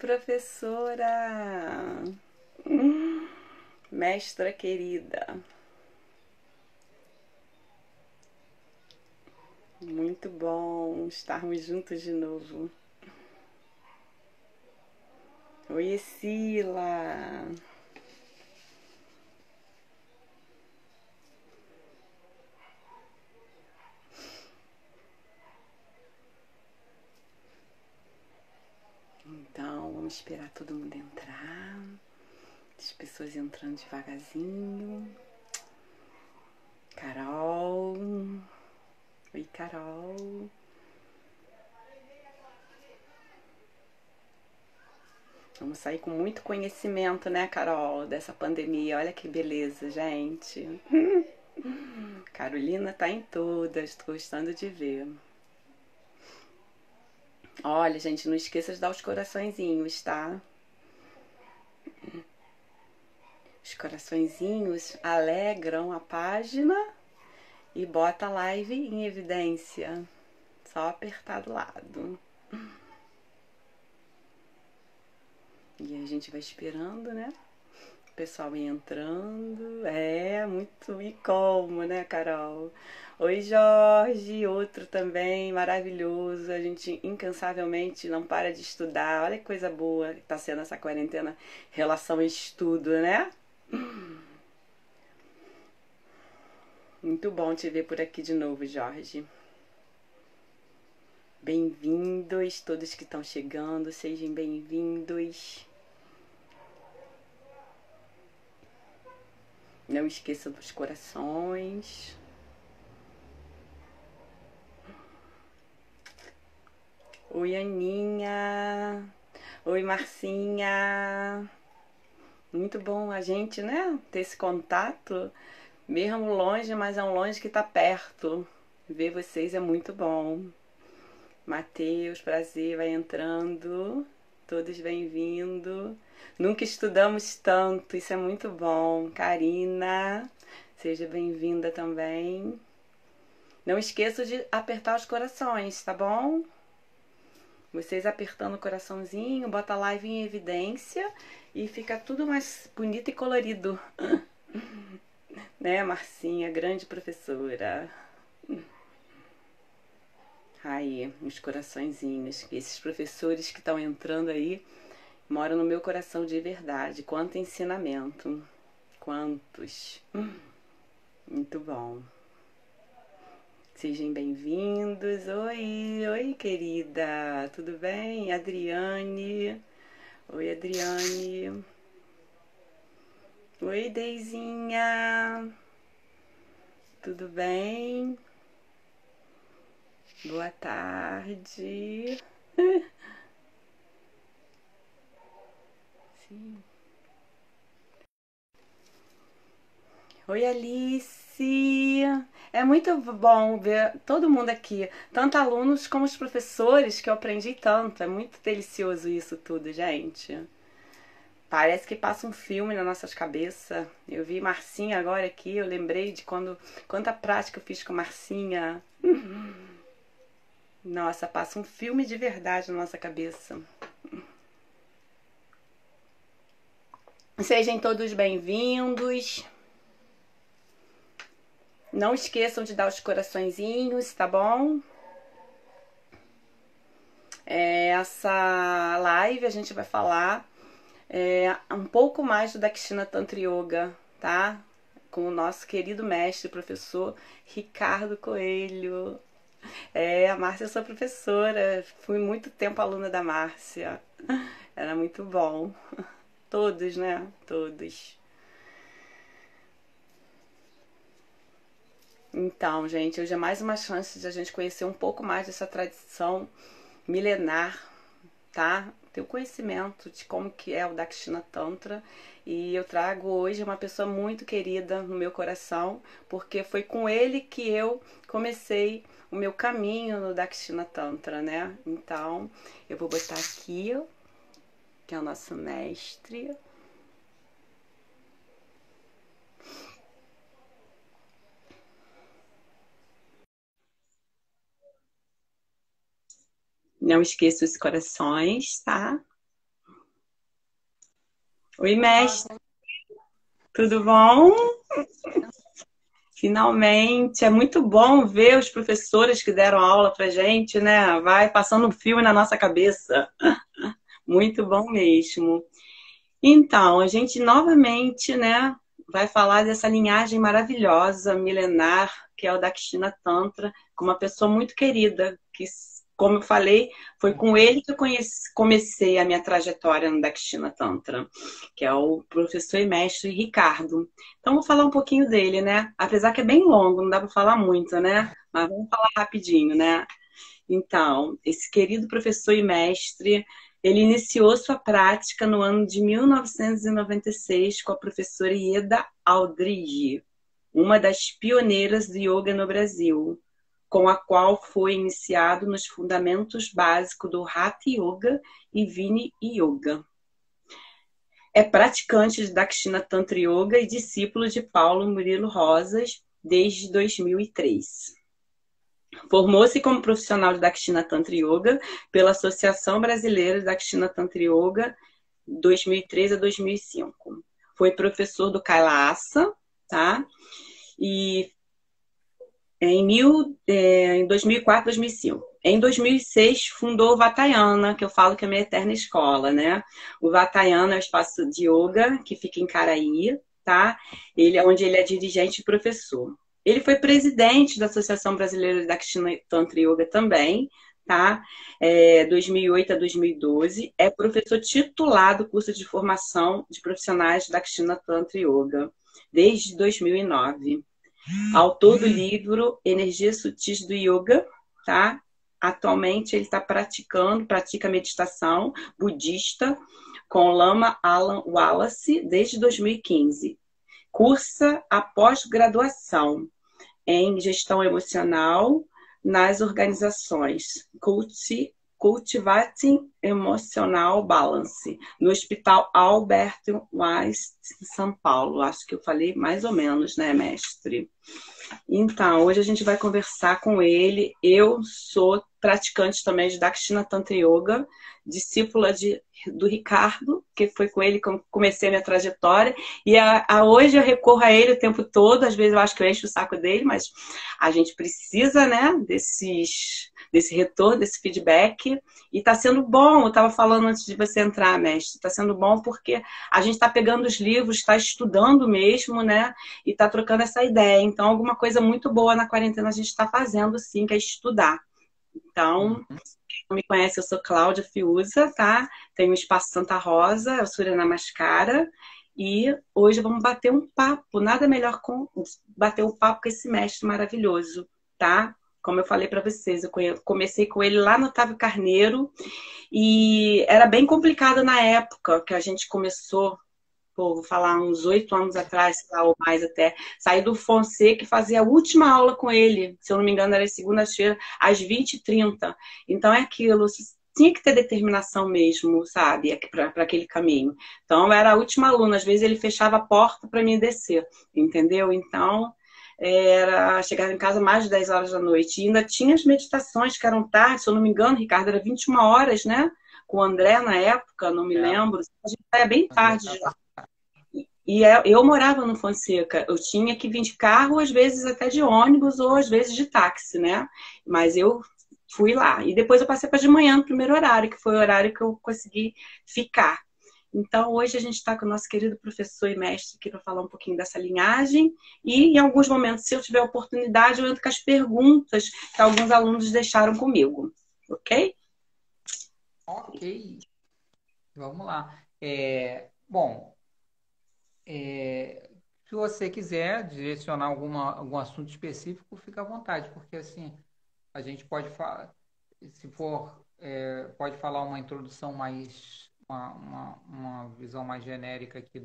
professora! Mestra querida! Muito bom estarmos juntos de novo. Oi, Sila! Então, vamos esperar todo mundo entrar. As pessoas entrando devagarzinho. Carol. Oi, Carol. Vamos sair com muito conhecimento, né, Carol, dessa pandemia. Olha que beleza, gente. Carolina tá em todas, tô gostando de ver. Olha, gente, não esqueça de dar os coraçõezinhos, tá? Os coraçõezinhos alegram a página e bota a live em evidência. Só apertar do lado. E a gente vai esperando, né? O pessoal entrando. É, muito. E como, né, Carol? Oi, Jorge, outro também, maravilhoso. A gente incansavelmente não para de estudar. Olha que coisa boa que tá sendo essa quarentena, relação a estudo, né? Muito bom te ver por aqui de novo, Jorge. Bem-vindos, todos que estão chegando, sejam bem-vindos. Não esqueça dos corações. Oi, Aninha. Oi, Marcinha. Muito bom a gente, né? Ter esse contato, mesmo longe, mas é um longe que tá perto. Ver vocês é muito bom. Mateus, prazer, vai entrando. Todos bem-vindos. Nunca estudamos tanto, isso é muito bom. Karina, seja bem-vinda também. Não esqueça de apertar os corações, tá bom? Vocês apertando o coraçãozinho, bota a live em evidência e fica tudo mais bonito e colorido. Né, Marcinha, grande professora. Aí, os coraçõezinhos. Esses professores que estão entrando aí moram no meu coração de verdade. Quanto ensinamento. Quantos. Muito bom. Sejam bem-vindos. Oi, querida. Tudo bem? Adriane. Oi, Adriane. Oi, Deizinha. Tudo bem? Boa tarde. Sim. Oi, Alice. É muito bom ver todo mundo aqui, tanto alunos como os professores, que eu aprendi tanto. É muito delicioso isso tudo, gente. Parece que passa um filme nas nossas cabeças. Eu vi Marcinha agora aqui, eu lembrei de quanta prática eu fiz com Marcinha. Nossa, passa um filme de verdade na nossa cabeça. Sejam todos bem-vindos. Não esqueçam de dar os coraçõezinhos, tá bom? Essa live a gente vai falar um pouco mais do Dakshina Tantra Yoga, tá? Com o nosso querido mestre, professor Ricardo Coelho. A Márcia é sua professora, fui muito tempo aluna da Márcia. Era muito bom. Todos, né? Todos. Então, gente, hoje é mais uma chance de a gente conhecer um pouco mais dessa tradição milenar, tá? Ter o conhecimento de como que é o Dakshina Tantra. E eu trago hoje uma pessoa muito querida no meu coração, porque foi com ele que eu comecei o meu caminho no Dakshina Tantra, né? Então, eu vou botar aqui, que é o nosso mestre. Não esqueça os corações, tá? Oi, Olá, mestre, tudo bom? Finalmente, é muito bom ver os professores que deram aula pra gente, né? Vai passando um filme na nossa cabeça. Muito bom mesmo. Então, a gente novamente, né, vai falar dessa linhagem maravilhosa, milenar, que é o Dakshina Tantra, com uma pessoa muito querida, que, como eu falei, foi com ele que eu comecei a minha trajetória no Dakshina Tantra, que é o professor e mestre Ricardo. Então, vou falar um pouquinho dele, né? Apesar que é bem longo, não dá para falar muito, né? Mas vamos falar rapidinho, né? Então, esse querido professor e mestre, ele iniciou sua prática no ano de 1996 com a professora Ieda Aldrich, uma das pioneiras do yoga no Brasil, com a qual foi iniciado nos fundamentos básicos do Hatha Yoga e Vini Yoga. É praticante de Dakshina Tantra Yoga e discípulo de Paulo Murilo Rosas desde 2003. Formou-se como profissional de Dakshina Tantra Yoga pela Associação Brasileira de Dakshina Tantra Yoga 2003 a 2005. Foi professor do Kailasa, tá? E em 2004, 2005. Em 2006, fundou o Vatayana, que eu falo que é a minha eterna escola, né? O Vatayana é o espaço de yoga que fica em Caraí, tá? Ele é onde ele é dirigente e professor. Ele foi presidente da Associação Brasileira de Dakshina Tantra Yoga também, tá? 2008 a 2012. É professor titular do curso de formação de profissionais de Dakshina Tantra Yoga desde 2009. Autor do livro Energias Sutis do Yoga, tá? Atualmente ele está pratica meditação budista com o Lama Alan Wallace desde 2015. Cursa a pós-graduação em gestão emocional nas organizações Cultivating Emotional Balance, no Hospital Albert Weiss, em São Paulo. Acho que eu falei mais ou menos, né, mestre? Então, hoje a gente vai conversar com ele. Eu sou praticante também de Dakshina Tantra Yoga, discípula do Ricardo, que foi com ele que eu comecei a minha trajetória. E hoje eu recorro a ele o tempo todo. Às vezes eu acho que eu encho o saco dele, mas a gente precisa, né, desse retorno, desse feedback. E está sendo bom. Eu estava falando antes de você entrar, mestre. Está sendo bom porque a gente está pegando os livros, está estudando mesmo, né? E está trocando essa ideia. Então, alguma coisa muito boa na quarentena a gente está fazendo, sim, que é estudar. Então, uhum. quem não me conhece, eu sou Cláudia Fiuza, tá? Tenho o Espaço Santa Rosa, eu sou Surya Mascara. E hoje vamos bater um papo, nada melhor com bater um papo com esse mestre maravilhoso, tá? Como eu falei para vocês, eu comecei com ele lá no Otávio Carneiro e era bem complicado na época que a gente começou. Pô, vou falar uns 8 anos atrás, ou mais até, saí do Fonseca e fazia a última aula com ele, se eu não me engano, era segunda-feira, às 20h30. Então é aquilo, tinha que ter determinação mesmo, sabe, para aquele caminho. Então era a última aluna, às vezes ele fechava a porta para mim descer, entendeu? Então era chegar em casa mais de 10 horas da noite. E ainda tinha as meditações que eram tarde, se eu não me engano, Ricardo, era 21 horas, né? Com o André na época, não me É, lembro. A gente saía bem André tarde. tá. E eu morava no Fonseca, eu tinha que vir de carro, às vezes até de ônibus, ou às vezes de táxi, né? Mas eu fui lá. E depois eu passei para de manhã, no primeiro horário, que foi o horário que eu consegui ficar. Então, hoje a gente está com o nosso querido professor e mestre aqui para falar um pouquinho dessa linhagem. E em alguns momentos, se eu tiver oportunidade, eu entro com as perguntas que alguns alunos deixaram comigo. Ok? Ok, vamos lá. Bom, se você quiser direcionar algum assunto específico, fica à vontade, porque assim, a gente pode falar, se for, pode falar uma introdução uma visão mais genérica aqui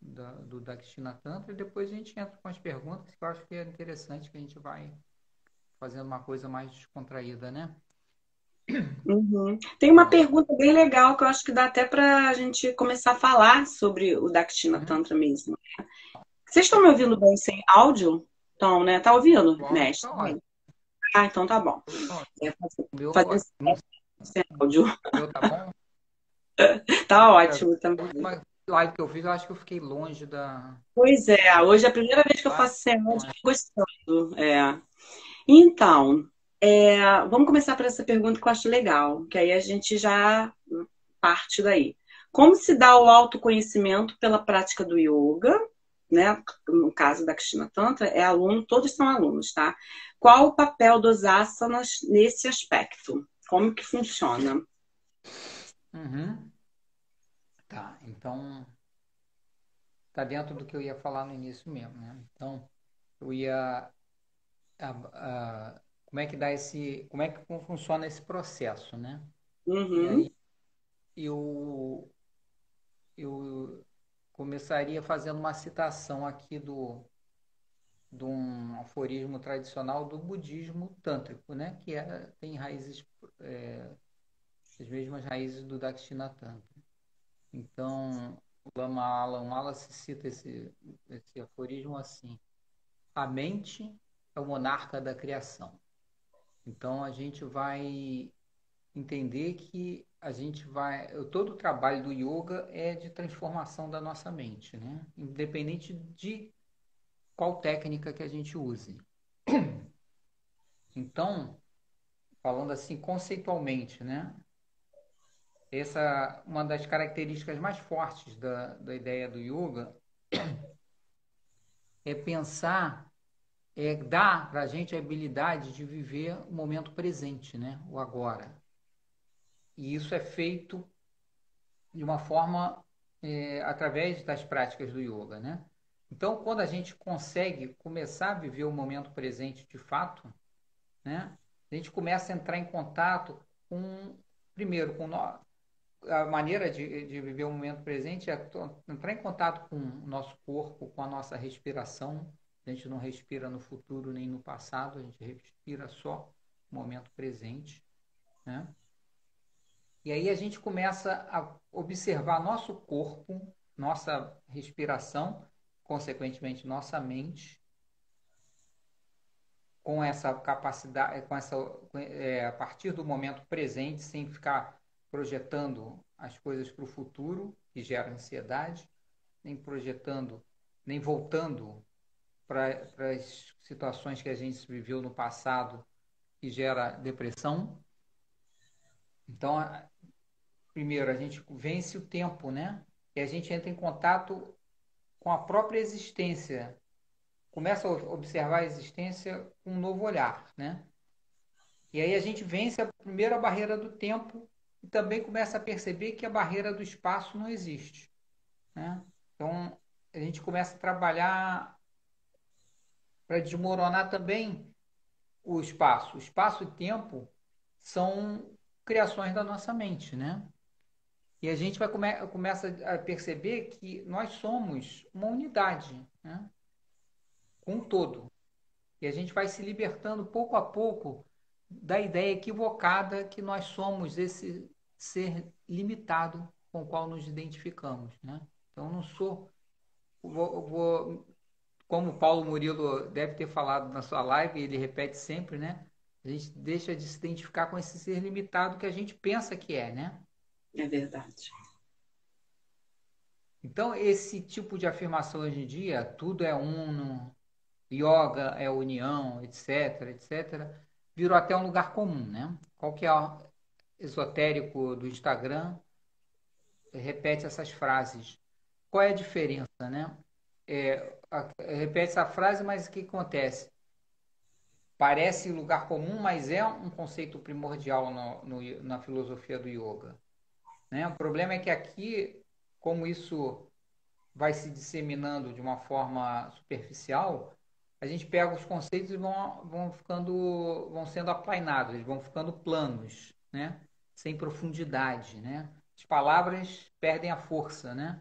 do Dakshina Tantra, e depois a gente entra com as perguntas, que eu acho que é interessante, que a gente vai fazendo uma coisa mais descontraída, né? Uhum. Tem uma Bom, pergunta bem legal que eu acho que dá até para a gente começar a falar sobre o Dakshina uhum, Tantra mesmo. Vocês estão me ouvindo bem sem áudio? Então, né? Tá ouvindo, bom, mestre? então, ó, Ah, então tá bom. ó, É, o meu, fazer não sem áudio. sei, tá bom? Tá É, ótimo a também. live que eu fiz, eu acho que eu fiquei longe Pois é, hoje é a primeira vez que eu da... faço semente, estou gostando. Então, vamos começar por essa pergunta que eu acho legal, que aí a gente já parte daí. Como se dá o autoconhecimento pela prática do yoga, né? No caso da Kristina Tantra, é aluno, todos são alunos, tá? Qual o papel dos asanas nesse aspecto? Como que funciona? Uhum. Tá, então tá dentro do que eu ia falar no início mesmo, né? Então, eu ia como é que dá como é que funciona esse processo, né? E Uhum, aí eu começaria fazendo uma citação aqui de um aforismo tradicional do budismo tântrico, né? Que tem raízes, é, as mesmas raízes do Dakshinatanta. Então, o Lama Alam Wallace cita esse aforismo assim: a mente é o monarca da criação. Então, a gente vai entender que todo o trabalho do yoga é de transformação da nossa mente, né? Independente de qual técnica que a gente use. Então, falando assim conceitualmente, né? Essa uma das características mais fortes da ideia do yoga é pensar, dar para a gente a habilidade de viver o momento presente, né? O agora. E isso é feito de uma forma através das práticas do yoga, né? Então, quando a gente consegue começar a viver o momento presente de fato, né? A gente começa a entrar em contato primeiro, a maneira de viver o momento presente é entrar em contato com o nosso corpo, com a nossa respiração. A gente não respira no futuro nem no passado, a gente respira só no momento presente, né? E aí a gente começa a observar nosso corpo, nossa respiração, consequentemente nossa mente, com essa capacidade, a partir do momento presente, sem ficar projetando as coisas para o futuro, que gera ansiedade, nem projetando, nem voltando para as situações que a gente viveu no passado, que gera depressão. Então, primeiro, a gente vence o tempo, né? E a gente entra em contato com a própria existência, começa a observar a existência com um novo olhar, né? E aí a gente vence a primeira barreira do tempo e também começa a perceber que a barreira do espaço não existe, né? Então, a gente começa a trabalhar para desmoronar também o espaço. O espaço e tempo são criações da nossa mente, né? E a gente começa a perceber que nós somos uma unidade, né? Com um todo. E a gente vai se libertando pouco a pouco da ideia equivocada que nós somos esse ser limitado com o qual nos identificamos, né? Então, eu não sou, como o Paulo Murilo deve ter falado na sua live, ele repete sempre, né? A gente deixa de se identificar com esse ser limitado que a gente pensa que é, né? é verdade. Então, esse tipo de afirmação hoje em dia, tudo é uno, yoga é união, etc, etc, virou até um lugar comum, né? Qualquer esotérico do Instagram repete essas frases. Qual é a diferença, né? Repete essa frase, mas o que acontece? Parece lugar comum, mas é um conceito primordial na filosofia do yoga, né? O problema é que aqui, como isso vai se disseminando de uma forma superficial, a gente pega os conceitos e vão sendo aplainados, eles vão ficando planos, né? Sem profundidade, né? As palavras perdem a força, né?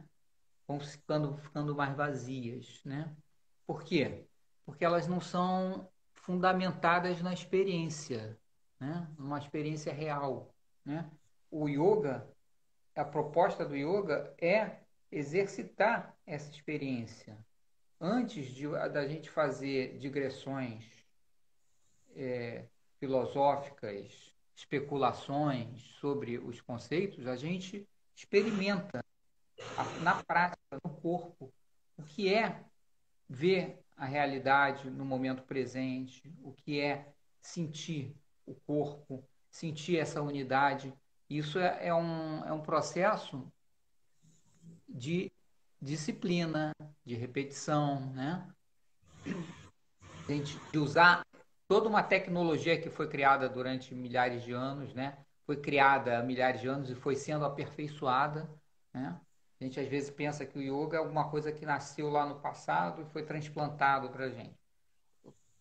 Vão ficando mais vazias, né? Por quê? Porque elas não são fundamentadas na experiência, né? Numa experiência real, né? O yoga, a proposta do yoga é exercitar essa experiência. Antes da gente fazer digressões filosóficas, especulações sobre os conceitos, a gente experimenta, na prática, no corpo, o que é ver a realidade no momento presente, o que é sentir o corpo, sentir essa unidade. Isso é um processo de disciplina, de repetição, né? De usar toda uma tecnologia que foi criada durante milhares de anos, né? Foi criada há milhares de anos e foi sendo aperfeiçoada, né? A gente às vezes pensa que o yoga é alguma coisa que nasceu lá no passado e foi transplantado para a gente.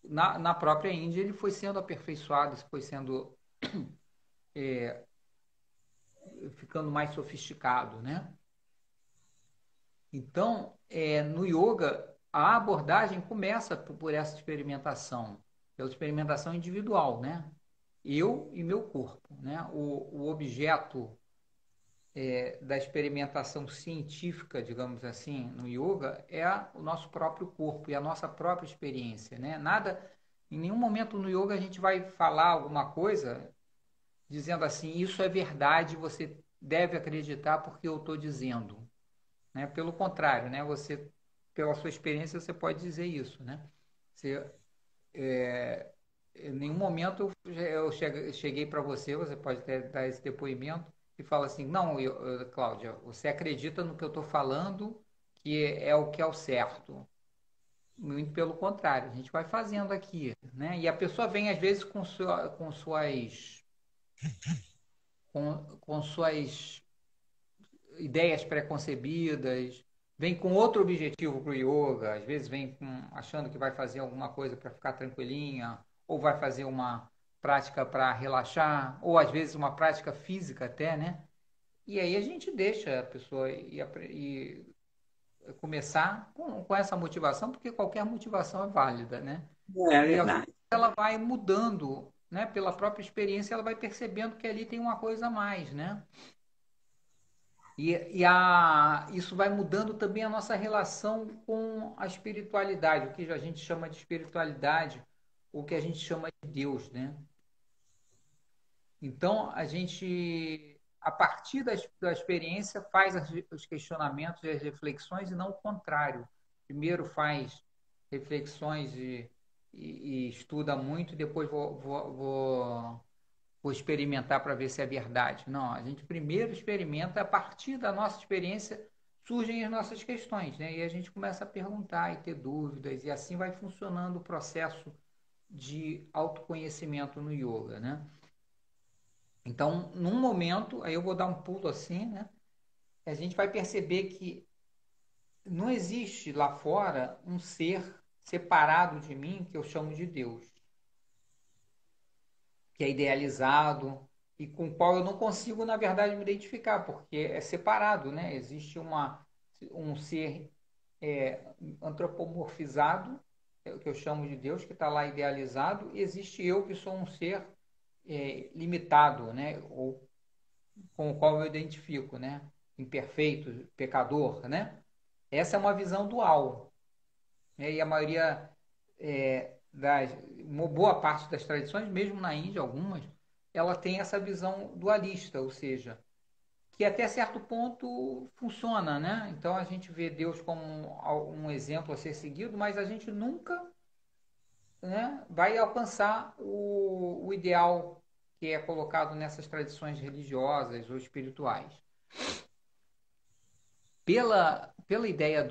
Na própria Índia ele foi sendo aperfeiçoado, foi sendo ficando mais sofisticado, né? Então, no yoga, a abordagem começa por essa experimentação, pela experimentação individual, né? Eu e meu corpo, né? O objeto da experimentação científica, digamos assim, no yoga é o nosso próprio corpo e a nossa própria experiência, né? Nada, em nenhum momento no yoga a gente vai falar alguma coisa dizendo assim, isso é verdade, você deve acreditar porque eu estou dizendo, né? Pelo contrário, né? Você, pela sua experiência, você pode dizer isso, né? Você, em nenhum momento eu cheguei para você, você pode dar esse depoimento e fala assim, não, Cláudia, você acredita no que eu estou falando, que é o que é o certo. Muito pelo contrário, a gente vai fazendo aqui, né? E a pessoa vem às vezes com suas ideias preconcebidas, vem com outro objetivo para o yoga, às vezes vem achando que vai fazer alguma coisa para ficar tranquilinha, ou vai fazer uma prática para relaxar, ou às vezes uma prática física até, né? E aí a gente deixa a pessoa ir começar com essa motivação, porque qualquer motivação é válida, né? É E verdade. ela vai mudando, né? Pela própria experiência, ela vai percebendo que ali tem uma coisa a mais, né? Isso vai mudando também a nossa relação com a espiritualidade, o que a gente chama de espiritualidade, o que a gente chama de Deus, né? Então, a gente, a partir da experiência, faz os questionamentos e as reflexões, e não o contrário. Primeiro faz reflexões e estuda muito, e depois vou experimentar para ver se é verdade. Não, a gente primeiro experimenta, a partir da nossa experiência surgem as nossas questões, né? E a gente começa a perguntar e ter dúvidas, e assim vai funcionando o processo de autoconhecimento no yoga, né? Então, num momento, aí eu vou dar um pulo assim, né? A gente vai perceber que não existe lá fora um ser separado de mim que eu chamo de Deus, que é idealizado e com o qual eu não consigo, na verdade, me identificar, porque é separado, né? Existe um ser antropomorfizado, que eu chamo de Deus, que está lá idealizado, e existe eu, que sou um ser limitado, né? Ou com o qual eu identifico, né? Imperfeito, pecador, né? Essa é uma visão dual, né? E a maioria uma boa parte das tradições, mesmo na Índia, algumas, ela tem essa visão dualista, ou seja, que até certo ponto funciona, né? Então a gente vê Deus como um exemplo a ser seguido, mas a gente nunca, né, vai alcançar o ideal que é colocado nessas tradições religiosas ou espirituais. Pela ideia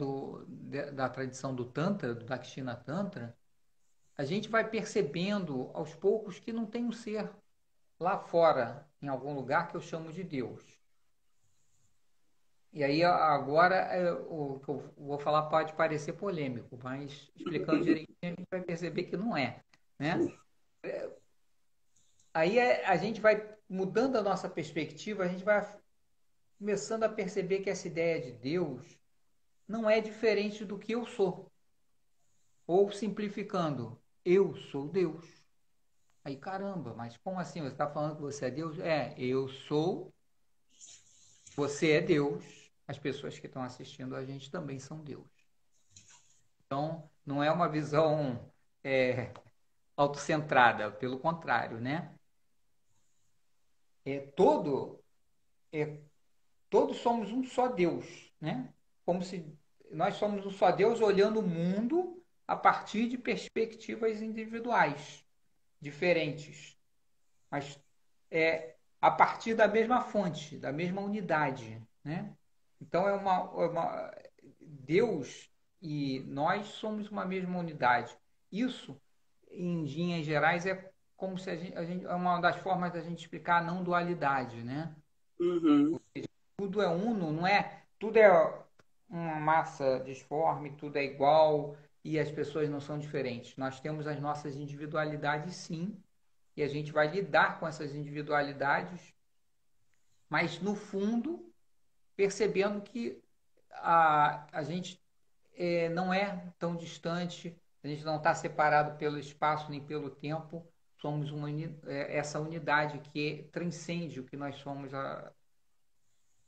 da tradição do Tantra, do Dakshina Tantra, a gente vai percebendo aos poucos que não tem um ser lá fora, em algum lugar, que eu chamo de Deus. E aí agora o que eu vou falar pode parecer polêmico, mas explicando direitinho a gente vai perceber que não é, né? Aí a gente vai mudando a nossa perspectiva, a gente vai começando a perceber que essa ideia de Deus não é diferente do que eu sou. Ou simplificando, eu sou Deus. Aí, caramba, mas como assim? Você está falando que você é Deus? Eu sou, você é Deus. As pessoas que estão assistindo a gente também são Deus. Então, não é uma visão autocentrada, pelo contrário, né? É, todo, é, todos somos um só Deus, né? Como se nós somos um só Deus olhando o mundo a partir de perspectivas individuais, diferentes, mas a partir da mesma fonte, da mesma unidade, né? Então Deus e nós somos uma mesma unidade. Isso, em linhas gerais, é como se é uma das formas da gente explicar a não dualidade, né? Uhum. Tudo é uno, não é? Tudo é uma massa disforme, tudo é igual e as pessoas não são diferentes. Nós temos as nossas individualidades, sim, e a gente vai lidar com essas individualidades, mas no fundo, percebendo que a gente não é tão distante, a gente não está separado pelo espaço nem pelo tempo, somos essa unidade que transcende o que nós somos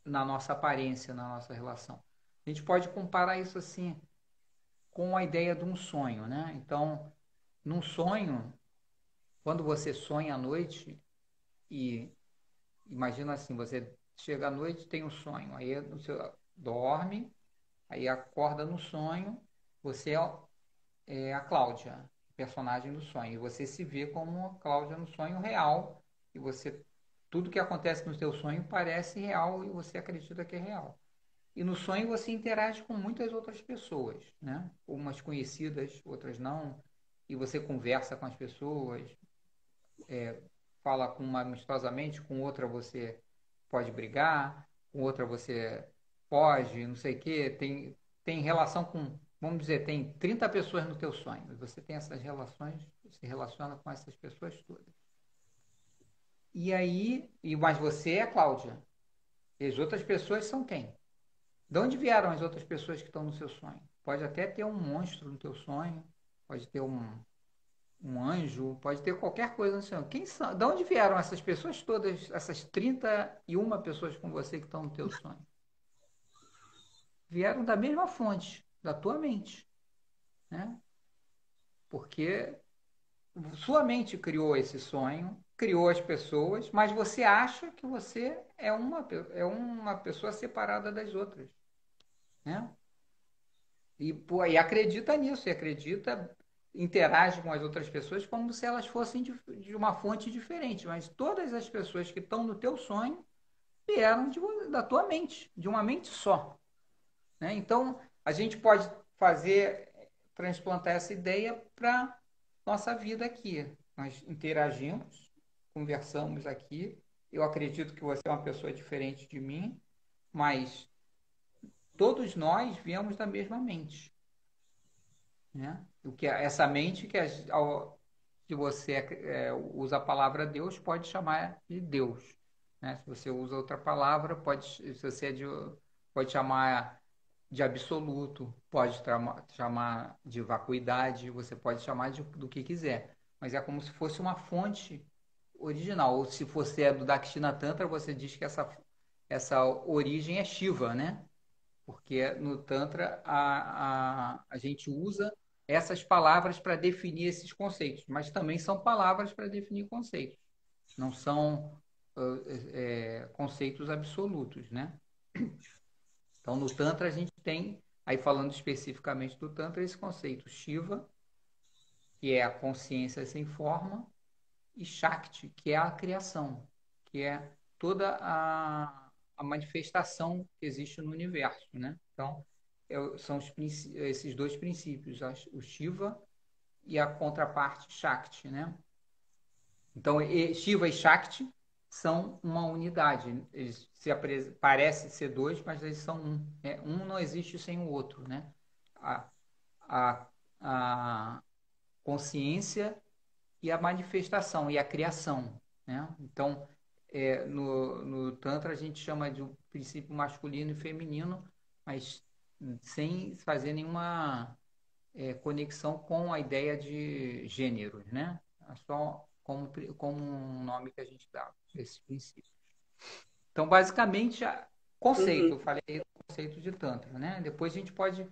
na nossa aparência, na nossa relação. A gente pode comparar isso assim com a ideia de um sonho, né? Então, num sonho, quando você sonha à noite e imagina assim, você chega à noite, tem um sonho, aí você dorme, aí acorda no sonho, você é a Cláudia, personagem do sonho, e você se vê como a Cláudia no sonho real, e você tudo que acontece no seu sonho parece real e você acredita que é real. E no sonho você interage com muitas outras pessoas, né? Umas conhecidas, outras não. E você conversa com as pessoas, fala com uma amistosamente, com outra você pode brigar, com outra você pode, não sei o quê. Tem relação com, vamos dizer, tem 30 pessoas no teu sonho. E você tem essas relações, se relaciona com essas pessoas todas. E aí, mas você é a Cláudia. E as outras pessoas são quem? De onde vieram as outras pessoas que estão no seu sonho? Pode até ter um monstro no teu sonho, pode ter um anjo, pode ter qualquer coisa no sonho. Quem são? De onde vieram essas pessoas todas, essas 31 pessoas com você que estão no teu sonho? Vieram da mesma fonte, da tua mente, né? Porque sua mente criou esse sonho, criou as pessoas, mas você acha que você é uma pessoa separada das outras, né? E, pô, e acredita nisso, e acredita, interage com as outras pessoas como se elas fossem de uma fonte diferente. Mas todas as pessoas que estão no teu sonho vieram da tua mente, de uma mente só. Né? Então, a gente pode transplantar essa ideia para nossa vida aqui. Nós interagimos, conversamos aqui. Eu acredito que você é uma pessoa diferente de mim, mas todos nós viemos da mesma mente. Né? O que essa mente que você usa a palavra Deus pode chamar de Deus, né? Se você usa outra palavra se você pode chamar de absoluto, pode chamar de vacuidade, você pode chamar do que quiser, mas é como se fosse uma fonte original. Ou se você é do Dakshina Tantra, você diz que essa origem é Shiva, né? Porque no Tantra a gente usa essas palavras para definir esses conceitos, mas também são palavras para definir conceitos, não são conceitos absolutos, né? Então no Tantra a gente tem, aí falando especificamente do Tantra, esse conceito Shiva, que é a consciência sem forma, e Shakti, que é a criação, que é toda a manifestação que existe no universo, né? Então, são esses dois princípios, o Shiva e a contraparte Shakti, né? Então, Shiva e Shakti são uma unidade. Eles parecem ser dois, mas eles são um. Um não existe sem o outro, né? A, a consciência e a manifestação e a criação, né? Então, no Tantra a gente chama de um princípio masculino e feminino, mas sem fazer nenhuma conexão com a ideia de gêneros, né? É só como um nome que a gente dá esse princípio. Então, basicamente, conceito, eu Uhum. falei do conceito de Tantra, né? Depois a gente pode,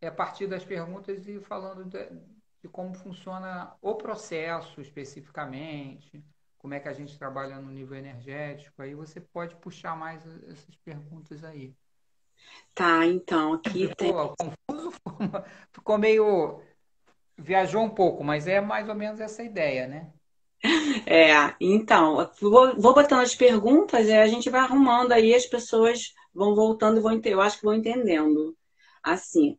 a partir das perguntas, ir falando de como funciona o processo especificamente, como é que a gente trabalha no nível energético, aí você pode puxar mais essas perguntas aí. Tá, então, aqui tem. Ficou confuso? Ficou meio... Viajou um pouco, mas é mais ou menos essa ideia, né? Então, vou botando as perguntas e a gente vai arrumando aí, as pessoas vão voltando e eu acho que vão entendendo. Assim,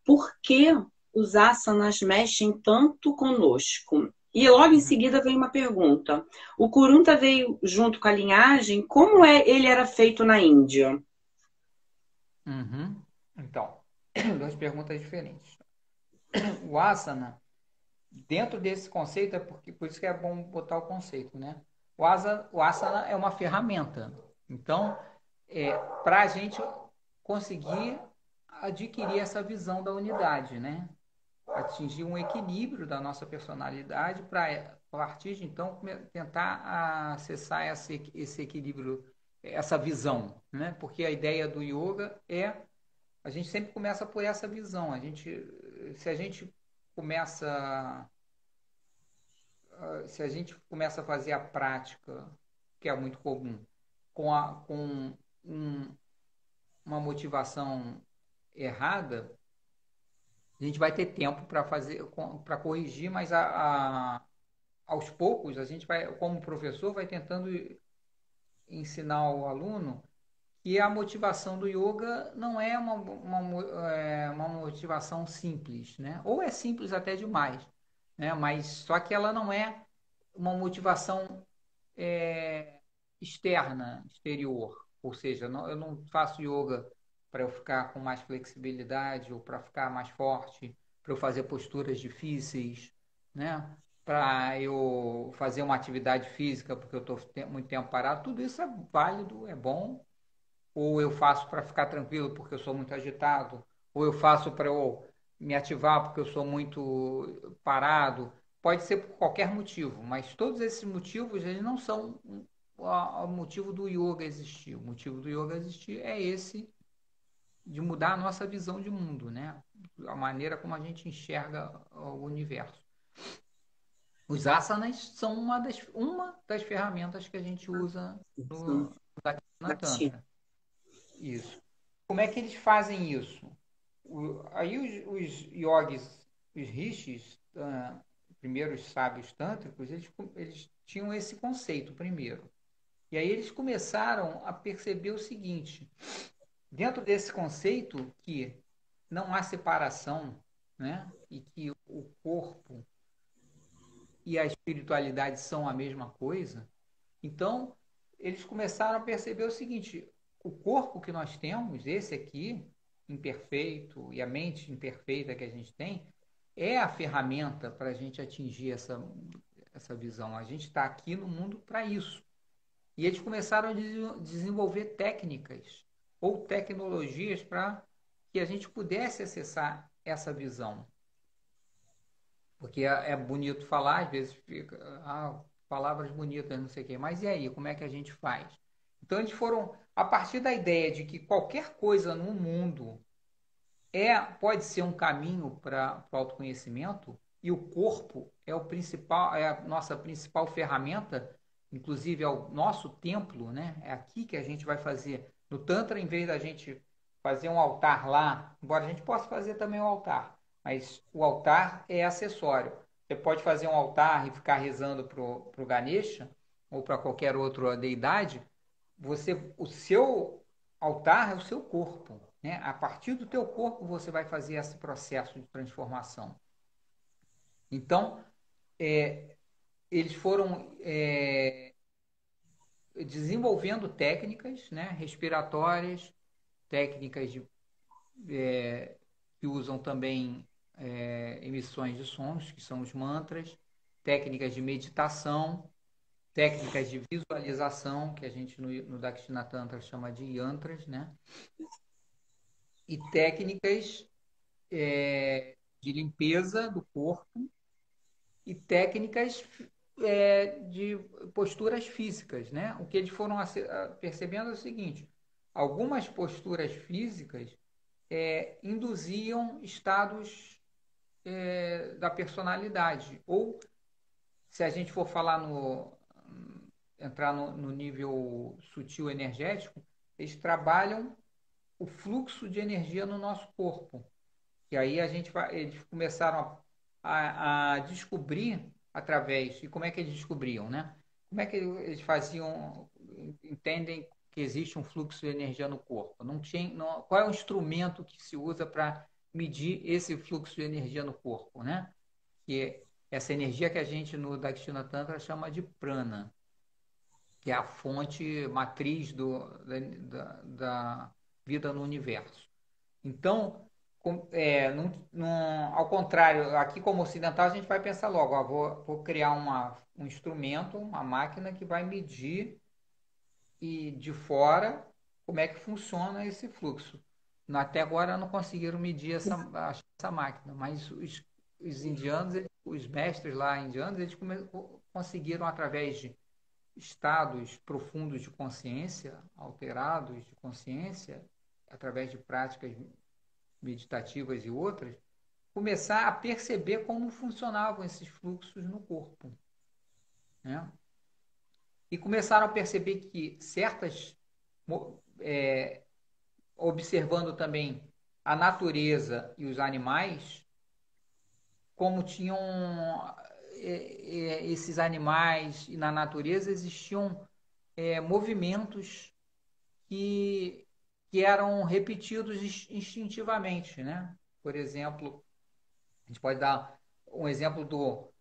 por que os asanas mexem tanto conosco? E logo em Uhum. seguida vem uma pergunta. O Kurunta veio junto com a linhagem, como ele era feito na Índia? Uhum. Então, duas perguntas diferentes. O asana, dentro desse conceito, é porque por isso que é bom botar o conceito, né? O asana é uma ferramenta. Então, para a gente conseguir adquirir essa visão da unidade, né? Atingir um equilíbrio da nossa personalidade para, a partir de então, tentar acessar esse equilíbrio, essa visão, né? Porque a ideia do yoga a gente sempre começa por essa visão. Se a gente começa, se a gente começa a fazer a prática, que é muito comum, com um- uma motivação errada, a gente vai ter tempo para fazer, para corrigir, mas aos poucos a gente vai, como professor, vai tentando ensinar ao aluno que a motivação do yoga não é uma motivação simples, né? Ou é simples até demais, né? Mas só que ela não é uma motivação externa, exterior. Ou seja, eu não faço yoga para eu ficar com mais flexibilidade ou para ficar mais forte, para eu fazer posturas difíceis, né? Para eu fazer uma atividade física porque eu estou muito tempo parado. Tudo isso é válido, é bom. Ou eu faço para ficar tranquilo porque eu sou muito agitado, ou eu faço para eu me ativar porque eu sou muito parado. Pode ser por qualquer motivo, mas todos esses motivos eles não são o motivo do yoga existir. O motivo do yoga existir é esse de mudar a nossa visão de mundo, né? A maneira como a gente enxerga o universo. Os asanas são uma das ferramentas que a gente usa no Daksina Latim. Tantra. Isso. Como é que eles fazem isso? Aí os yogis, os rishis, primeiros sábios tântricos, eles tinham esse conceito primeiro. E aí eles começaram a perceber o seguinte: dentro desse conceito que não há separação, né? E que o corpo e a espiritualidade são a mesma coisa, então eles começaram a perceber o seguinte: o corpo que nós temos, esse aqui, imperfeito, e a mente imperfeita que a gente tem, é a ferramenta para a gente atingir essa visão. A gente está aqui no mundo para isso. E eles começaram a desenvolver técnicas ou tecnologias para que a gente pudesse acessar essa visão. Porque é bonito falar, às vezes fica, palavras bonitas, não sei o quê, mas e aí, como é que a gente faz? Então eles foram, a partir da ideia de que qualquer coisa no mundo pode ser um caminho para o autoconhecimento, e o corpo é o principal, é a nossa principal ferramenta, inclusive é o nosso templo, né? É aqui que a gente vai fazer. No Tantra, em vez da gente fazer um altar lá, embora a gente possa fazer também um altar, mas o altar é acessório. Você pode fazer um altar e ficar rezando para o Ganesha ou para qualquer outra deidade. O seu altar é o seu corpo, né? A partir do teu corpo você vai fazer esse processo de transformação. Então, eles foram desenvolvendo técnicas, né, respiratórias, técnicas que usam também emissões de sons, que são os mantras, técnicas de meditação, técnicas de visualização, que a gente no Dakshina Tantra chama de yantras, né? E técnicas de limpeza do corpo e técnicas de posturas físicas, né? O que eles foram percebendo é o seguinte: algumas posturas físicas induziam estados da personalidade. Ou, se a gente for falar entrar no nível sutil energético, eles trabalham o fluxo de energia no nosso corpo. E aí eles começaram a descobrir através, e como é que eles descobriam, né? Como é que eles faziam, entendem que existe um fluxo de energia no corpo? Qual é o instrumento que se usa para medir esse fluxo de energia no corpo, né? Que é essa energia que a gente no Dakshina Tantra chama de prana, que é a fonte matriz da vida no universo. Então, ao contrário, aqui como ocidental, a gente vai pensar logo, ó, vou criar um instrumento, uma máquina que vai medir e de fora como é que funciona esse fluxo. Até agora não conseguiram medir essa máquina, mas os indianos, os mestres lá indianos, eles conseguiram através de estados profundos de consciência, alterados de consciência, através de práticas meditativas e outras, começar a perceber como funcionavam esses fluxos no corpo, né? E começaram a perceber que é, observando também a natureza e os animais, como tinham esses animais e na natureza existiam movimentos que, que eram repetidos instintivamente, né? Por exemplo, a gente pode dar um exemplo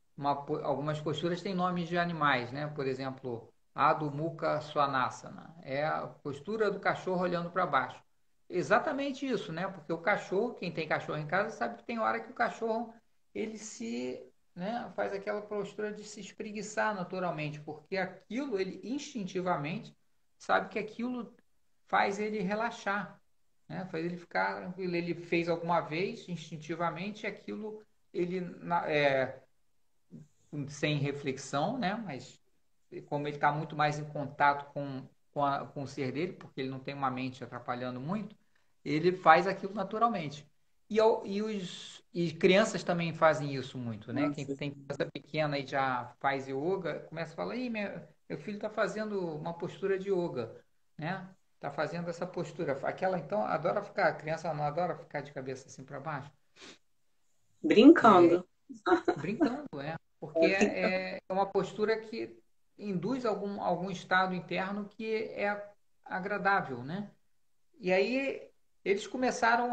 algumas posturas têm nomes de animais, né? Por exemplo, Adho Mukha Svanasana, é a postura do cachorro olhando para baixo. Exatamente isso, né? Porque o cachorro, quem tem cachorro em casa sabe que tem hora que o cachorro ele né, faz aquela postura de se espreguiçar naturalmente, porque aquilo ele instintivamente sabe que aquilo faz ele relaxar, né? Faz ele ficar tranquilo. Ele fez alguma vez instintivamente aquilo ele sem reflexão, né? Mas como ele está muito mais em contato com o ser dele, porque ele não tem uma mente atrapalhando muito, ele faz aquilo naturalmente. E crianças também fazem isso muito, né? Quem Nossa. tem criança pequena e já faz yoga, começa a falar, meu filho está fazendo uma postura de yoga, né? Está fazendo essa postura. Aquela, então, a criança não adora ficar de cabeça assim para baixo. Brincando. Brincando, porque É, brincando. é uma postura que induz algum estado interno que é agradável, né? E aí eles começaram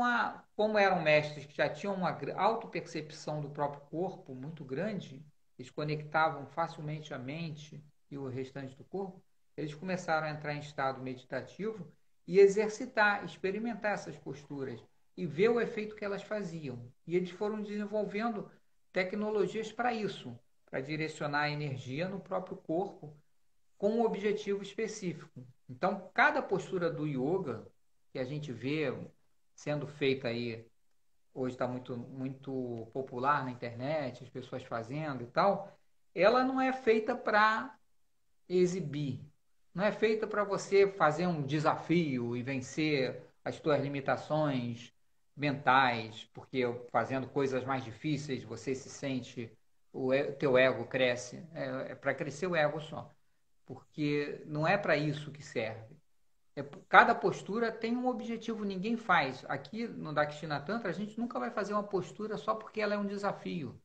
como eram mestres que já tinham uma autopercepção do próprio corpo muito grande, eles conectavam facilmente a mente e o restante do corpo, eles começaram a entrar em estado meditativo e exercitar, experimentar essas posturas e ver o efeito que elas faziam. E eles foram desenvolvendo tecnologias para isso, para direcionar a energia no próprio corpo com um objetivo específico. Então, cada postura do yoga que a gente vê sendo feita aí, hoje está muito, muito popular na internet, as pessoas fazendo e tal, ela não é feita para exibir, não é feita para você fazer um desafio e vencer as suas limitações mentais, porque fazendo coisas mais difíceis você se sente, teu ego cresce, é para crescer o ego só, porque não é para isso que serve. Cada postura tem um objetivo, ninguém faz. Aqui no Dakshina Tantra, a gente nunca vai fazer uma postura só porque ela é um desafio,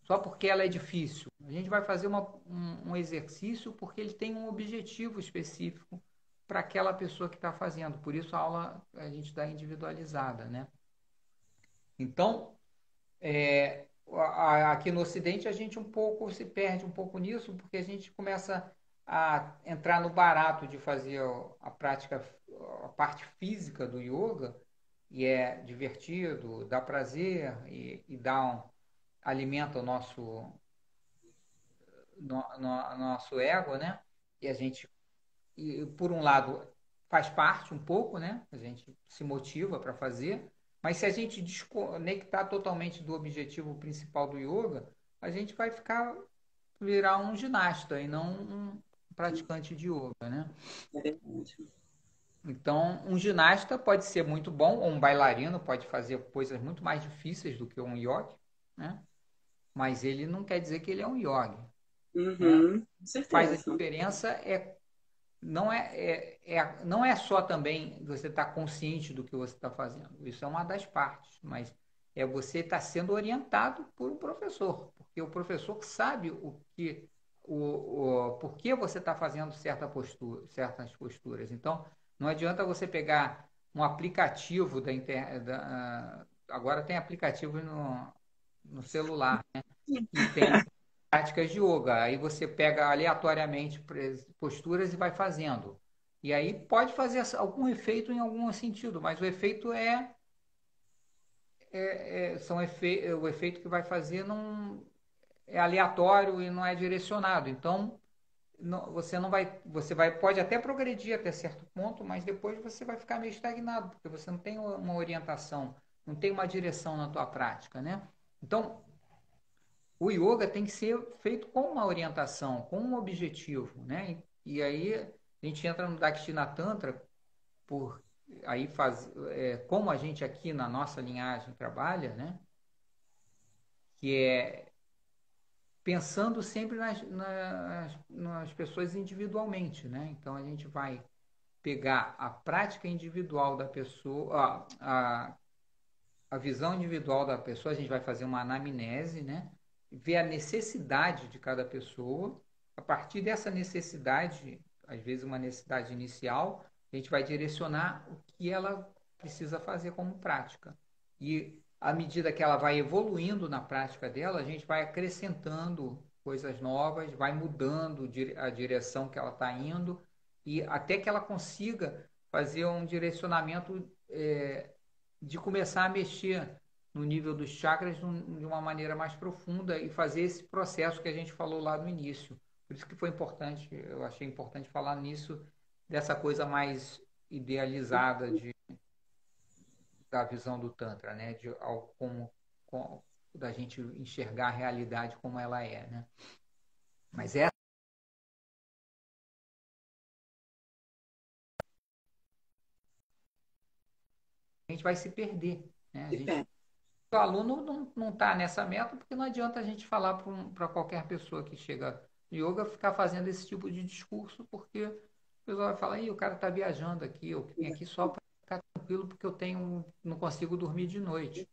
só porque ela é difícil. A gente vai fazer um exercício porque ele tem um objetivo específico para aquela pessoa que está fazendo. Por isso a aula a gente dá individualizada, né? Então, aqui no Ocidente a gente um pouco se perde um pouco nisso, porque a gente começa a entrar no barato de fazer a prática, a parte física do yoga, e é divertido, dá prazer e alimenta o nosso ego, né? E a gente, por um lado, faz parte um pouco, né? A gente se motiva para fazer, mas se a gente desconectar totalmente do objetivo principal do yoga, a gente vai virar um ginasta e não um praticante de yoga, né? É verdade. Então, um ginasta pode ser muito bom, ou um bailarino pode fazer coisas muito mais difíceis do que um yogi, né? Mas ele não quer dizer que ele é um yogi, né? Uhum, com Faz a certeza. diferença não é só também você estar consciente do que você está fazendo. Isso é uma das partes, mas é você estar sendo orientado por um professor, porque o professor sabe por que você está fazendo certas posturas. Então, não adianta você pegar um aplicativo agora tem aplicativos no celular, né? E tem práticas de yoga. Aí você pega aleatoriamente posturas e vai fazendo. E aí pode fazer algum efeito em algum sentido, mas o efeito o efeito que vai fazer não é aleatório e não é direcionado. Então você não vai, pode até progredir até certo ponto, mas depois você vai ficar meio estagnado, porque você não tem uma orientação, não tem uma direção na tua prática, né? Então o yoga tem que ser feito com uma orientação, com um objetivo, né? E aí a gente entra no Dakshina Tantra por aí como a gente aqui na nossa linhagem trabalha, né? Que é pensando sempre nas pessoas individualmente, né? Então a gente vai pegar a prática individual da pessoa, a visão individual da pessoa, a gente vai fazer uma anamnese, né? Ver a necessidade de cada pessoa. A partir dessa necessidade, às vezes uma necessidade inicial, a gente vai direcionar o que ela precisa fazer como prática. E à medida que ela vai evoluindo na prática dela, a gente vai acrescentando coisas novas, vai mudando a direção que ela está indo, e até que ela consiga fazer um direcionamento de começar a mexer no nível dos chakras de uma maneira mais profunda e fazer esse processo que a gente falou lá no início. Por isso que foi importante, eu achei importante falar nisso, dessa coisa mais idealizada da visão do Tantra, né? Da gente enxergar a realidade como ela é, né? Mas a gente vai se perder, né? O aluno não está nessa meta, porque não adianta a gente falar para qualquer pessoa que chega no yoga ficar fazendo esse tipo de discurso, porque o pessoal vai falar, o cara está viajando aqui, eu vim aqui só para ficar tranquilo porque não consigo dormir de noite.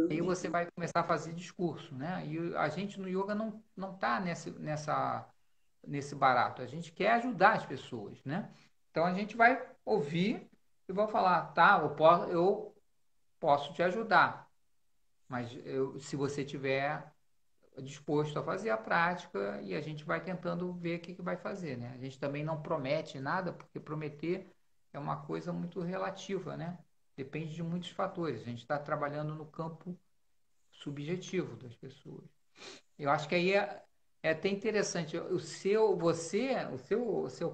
Aí você vai começar a fazer discurso, né? E a gente no yoga não está nesse barato. A gente quer ajudar as pessoas, né? Então a gente vai ouvir e vai falar, tá, eu posso te ajudar. Mas se você tiver disposto a fazer a prática e a gente vai tentando ver o que vai fazer, né? A gente também não promete nada, porque prometer é uma coisa muito relativa, né? Depende de muitos fatores. A gente está trabalhando no campo subjetivo das pessoas. Eu acho que aí é até interessante. O seu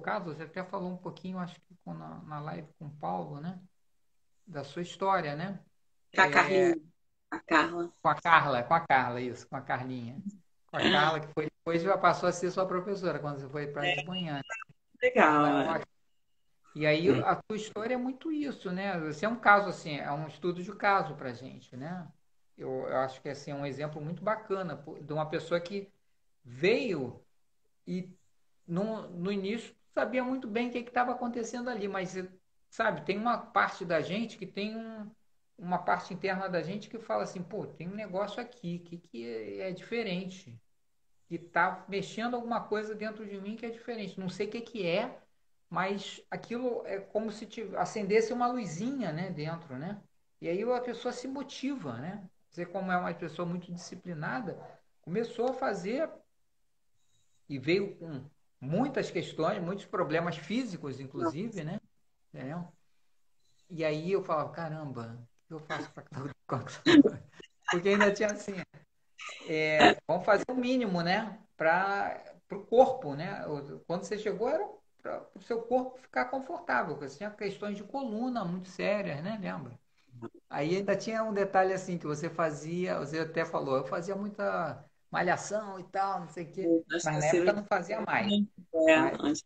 caso, você até falou um pouquinho, acho que na live com o Paulo, né? Da sua história, né? Com a Carlinha, a Carla. Com a Carla, isso, com a Carlinha. Com a Carla, que foi depois já passou a ser sua professora, quando você foi para de manhã. Legal. E aí a tua história é muito isso, né? Você é um caso assim, é um estudo de caso para gente, né? Eu acho que assim, é um exemplo muito bacana de uma pessoa que veio e no início sabia muito bem o que estava acontecendo ali, mas sabe, tem uma parte da gente que tem uma parte interna da gente que fala assim, pô, tem um negócio aqui que é diferente, que está mexendo alguma coisa dentro de mim que é diferente. Não sei o que é, mas aquilo é como se acendesse uma luzinha, né, dentro, né? E aí a pessoa se motiva, né? Você, como é uma pessoa muito disciplinada, começou a fazer e veio com muitas questões, muitos problemas físicos, inclusive, né? Entendeu? E aí eu falava, caramba, o que eu faço para porque ainda tinha assim, vamos fazer o mínimo, né? Para o corpo, né? Quando você chegou era para o seu corpo ficar confortável, porque você tinha questões de coluna muito sérias, né? Lembra? Aí ainda tinha um detalhe assim que você fazia, você até falou, eu fazia muita malhação e tal, não sei o quê, Acho mas que na você época não fazia mais. Mas antes.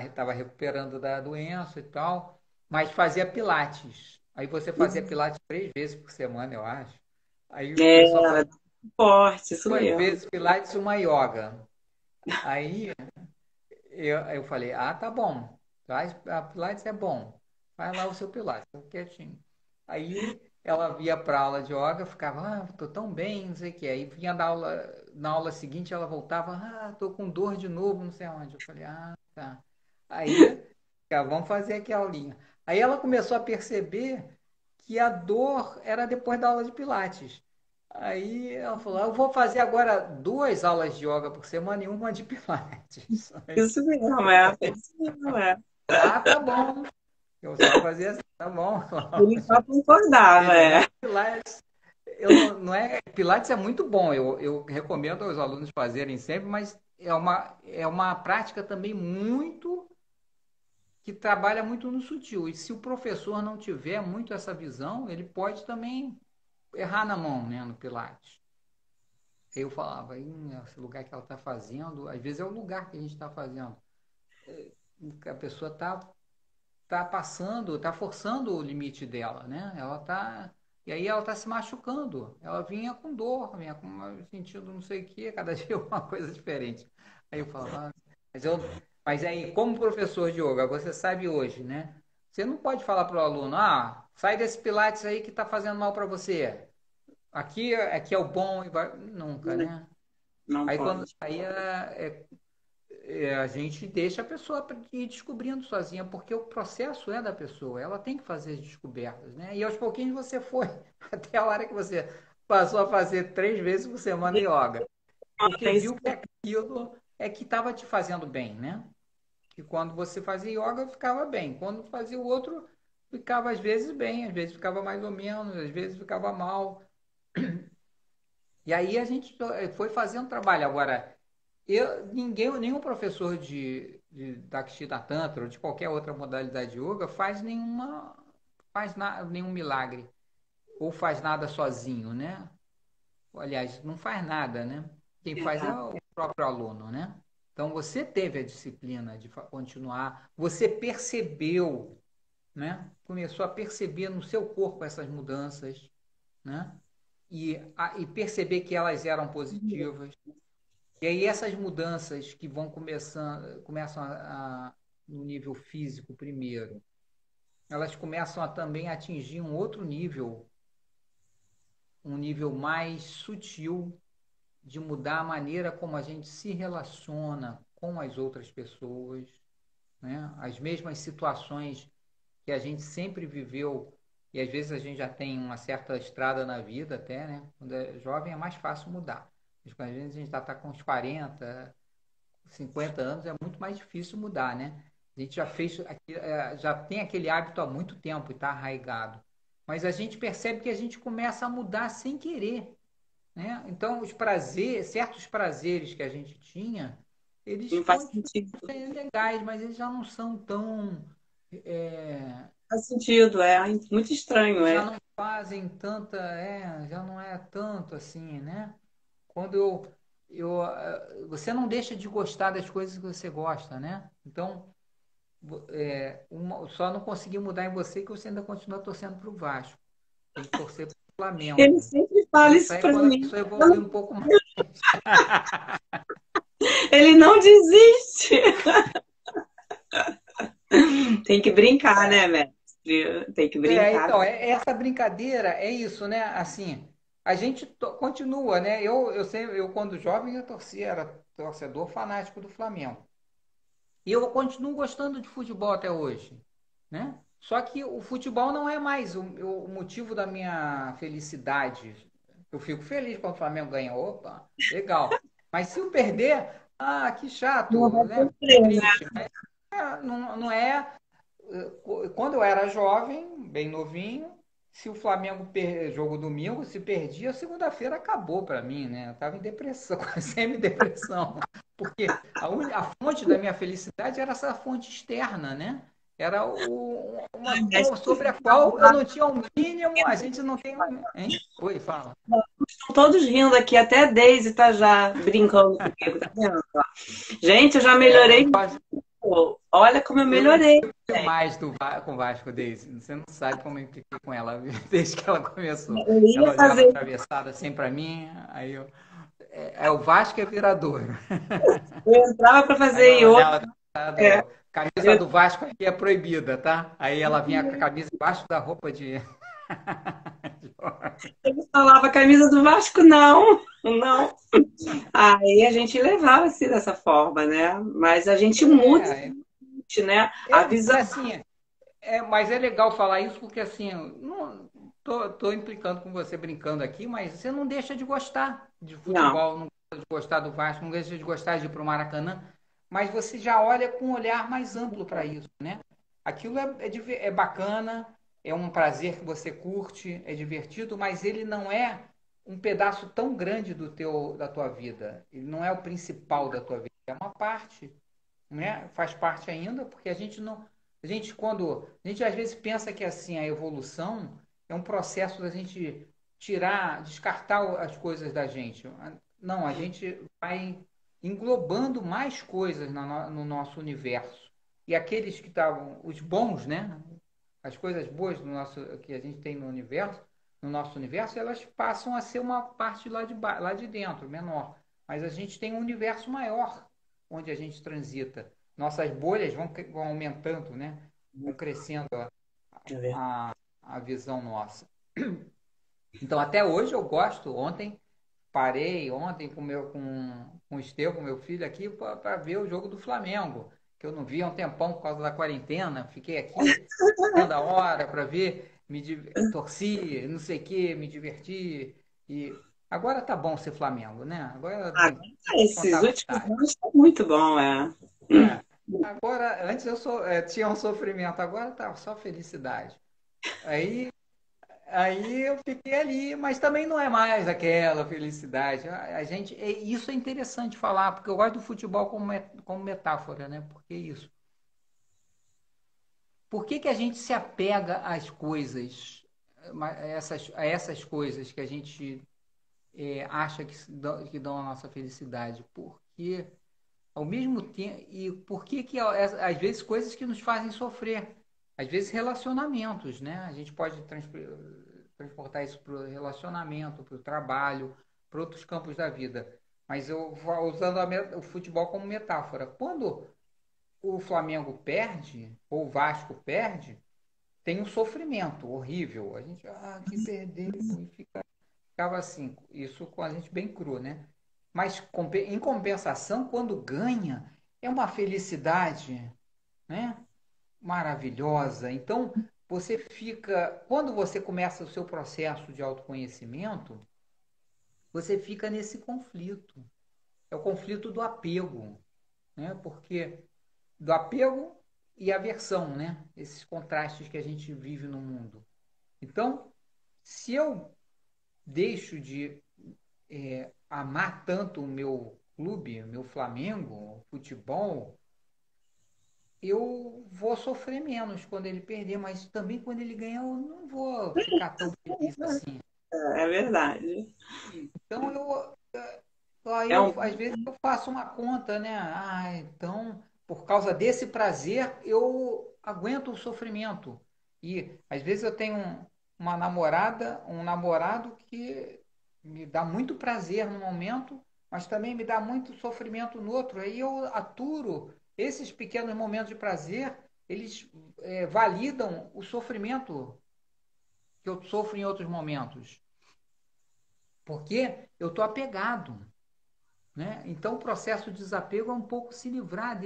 estava recuperando da doença e tal, mas fazia pilates. Aí você fazia pilates 3 vezes por semana, eu acho. Aí o pessoal fazia Forte, isso 2 vezes mesmo. pilates e uma yoga. Aí eu falei, tá bom. A Pilates é bom. Faz lá o seu Pilates, fica quietinho. Aí ela ia para aula de yoga, ficava, tô tão bem, não sei o quê. Aí vinha na aula seguinte, ela voltava, tô com dor de novo, não sei onde. Eu falei, tá. Aí, vamos fazer aqui a aulinha. Aí ela começou a perceber que a dor era depois da aula de Pilates. Aí ela falou, eu vou fazer agora 2 aulas de yoga por semana e uma de Pilates. Isso mesmo, é. Isso mesmo, é. Tá bom. Eu só fazia assim, tá bom. Ele só concordava, Terminou é. o Pilates. Não é, Pilates é muito bom, eu recomendo aos alunos fazerem sempre, mas é uma prática também muito que trabalha muito no sutil. E se o professor não tiver muito essa visão, ele pode também errar na mão, né, no Pilates. Eu falava, esse lugar que ela está fazendo, às vezes é o lugar que a gente está fazendo. A pessoa tá passando, tá forçando o limite dela, né? E aí ela tá se machucando. Ela vinha com dor, vinha com sentido não sei o quê, cada dia uma coisa diferente. Aí eu falava, mas aí, como professor de yoga, você sabe hoje, né? Você não pode falar para o aluno, sai desse Pilates aí que tá fazendo mal para você. Aqui é o bom e vai. Nunca, né? Não Aí quando pode. aí a gente deixa a pessoa ir descobrindo sozinha, porque o processo é da pessoa, ela tem que fazer as descobertas, né? E aos pouquinhos você foi, até a hora que você passou a fazer 3 vezes por semana yoga, porque É isso. viu que aquilo é que estava te fazendo bem, né? Que quando você fazia yoga ficava bem, quando fazia o outro ficava às vezes bem, às vezes ficava mais ou menos, às vezes ficava mal. E aí a gente foi fazendo trabalho. Agora, nenhum professor de Dakshina Tantra ou de qualquer outra modalidade de yoga nenhum milagre ou faz nada sozinho, né? Aliás, não faz nada, né? Quem faz é Exato. o próprio aluno, né? Então você teve a disciplina de continuar, você percebeu, né? Começou a perceber no seu corpo essas mudanças, né? E perceber que elas eram positivas. E aí essas mudanças que começam no nível físico primeiro, elas começam a também atingir um nível mais sutil de mudar a maneira como a gente se relaciona com as outras pessoas, né? As mesmas situações que a gente sempre viveu e às vezes a gente já tem uma certa estrada na vida até, né? Quando é jovem é mais fácil mudar. Mas quando a gente já está com uns 40, 50 anos é muito mais difícil mudar, né? A gente já tem aquele hábito há muito tempo e está arraigado. Mas a gente percebe que a gente começa a mudar sem querer, né? Então, certos prazeres que a gente tinha, eles Não faz continuam sentido. sendo legais, mas eles já não são tão... Faz sentido, é muito estranho, eles já é. não fazem já não é tanto assim, né? Quando você não deixa de gostar das coisas que você gosta, né? Então, só não consegui mudar em você que você ainda continua torcendo para o Vasco. Tem que torcer para o Ele Flamengo. sempre fala Isso isso aí pra quando a mim. pessoa evolui um pouco mais. Ele não desiste. Tem que brincar, né, mestre? Tem que brincar. Então, essa brincadeira é isso, né? Assim, a gente continua, né? Eu quando jovem, era torcedor fanático do Flamengo. E eu continuo gostando de futebol até hoje, né? Só que o futebol não é mais o motivo da minha felicidade. Eu fico feliz quando o Flamengo ganha. Opa, legal. Mas se eu perder, que Não chato, vai né? sofrer, né? Triste. Mas não é. Quando eu era jovem, bem novinho, se o Flamengo jogo domingo, se perdia, segunda-feira acabou para mim, né? Eu estava em depressão, semi-depressão, porque a fonte da minha felicidade era essa fonte externa, né? Era uma Ai, coisa mestre, sobre a qual eu não tinha o mínimo, a gente não tem, hein? Oi, fala. estão todos rindo aqui, até a Deise tá já brincando comigo, tá vendo? Gente, eu já Eu melhorei gosto, muito. Olha como eu eu me melhorei. demais com o Vasco, Deise. Você não sabe como eu impliquei com ela desde que ela começou. Eu ia Ela olhava fazer, atravessada assim para mim, aí o Vasco é viradouro. eu entrava para Aí fazer ela yoga. olhava É, atravessada, Camisa do Vasco aqui é proibida, tá? Aí ela vinha com a camisa embaixo da roupa de. Ele falava camisa do Vasco, não, não. Aí a gente levava assim dessa forma, né? Mas a gente muda, É, né? A visão. assim, mas é legal falar isso porque assim, não tô implicando com você brincando aqui, mas você não deixa de gostar de Não, futebol, não deixa de gostar do Vasco, não deixa de gostar de ir para o Maracanã, mas você já olha com um olhar mais amplo para isso, né? Aquilo é bacana, é um prazer que você curte, é divertido, mas ele não é um pedaço tão grande da tua vida. Ele não é o principal da tua vida, é uma parte, né? Faz parte ainda, porque a gente não, a gente às vezes pensa que assim a evolução é um processo da gente tirar, descartar as coisas da gente. Não, a gente vai englobando mais coisas no nosso universo. E aqueles que estavam, os bons, né? As coisas boas que a gente tem no universo, no nosso universo, elas passam a ser uma parte lá de dentro, menor. Mas a gente tem um universo maior onde a gente transita. Nossas bolhas vão aumentando, né? Vão crescendo a, a visão nossa. Então, até hoje eu gosto. Parei ontem com o Estevão, meu filho, aqui para ver o jogo do Flamengo, que eu não via há um tempão por causa da quarentena. Fiquei aqui toda hora para ver, torci, não sei o que, me diverti. E agora tá bom ser Flamengo, né? Agora agora, contar esses a últimos verdade. anos está muito bom, é. É. Agora, antes tinha um sofrimento, agora tá só felicidade. Aí, aí eu fiquei ali, mas também não é mais aquela felicidade. Isso é interessante falar, porque eu gosto do futebol como metáfora, né? Porque isso. Por que que a gente se apega às coisas, a essas coisas que a gente acha que dão a nossa felicidade? Porque ao mesmo tempo, e por que que às vezes coisas que nos fazem sofrer, às vezes relacionamentos, né? A gente pode transportar isso para o relacionamento, para o trabalho, para outros campos da vida. Mas eu vou usando o futebol como metáfora. Quando o Flamengo perde, ou o Vasco perde, tem um sofrimento horrível. A gente, que perdeu, e ficava assim, isso com a gente bem cru, né? Mas em compensação, quando ganha, é uma felicidade, né? Maravilhosa. Então, quando você começa o seu processo de autoconhecimento, você fica nesse conflito. É o conflito do apego, né? Porque do apego e aversão, né? Esses contrastes que a gente vive no mundo. Então, se eu deixo de amar tanto o meu clube, o meu Flamengo, o futebol, eu vou sofrer menos quando ele perder, mas também quando ele ganhar eu não vou ficar tão feliz assim. É verdade. Então É um, às vezes eu faço uma conta, né? Então por causa desse prazer eu aguento o sofrimento. E às vezes eu tenho uma namorada, um namorado que me dá muito prazer no momento, mas também me dá muito sofrimento no outro. Aí eu aturo esses pequenos momentos de prazer, eles validam o sofrimento que eu sofro em outros momentos, porque eu estou apegado, né? Então o processo de desapego é um pouco se livrar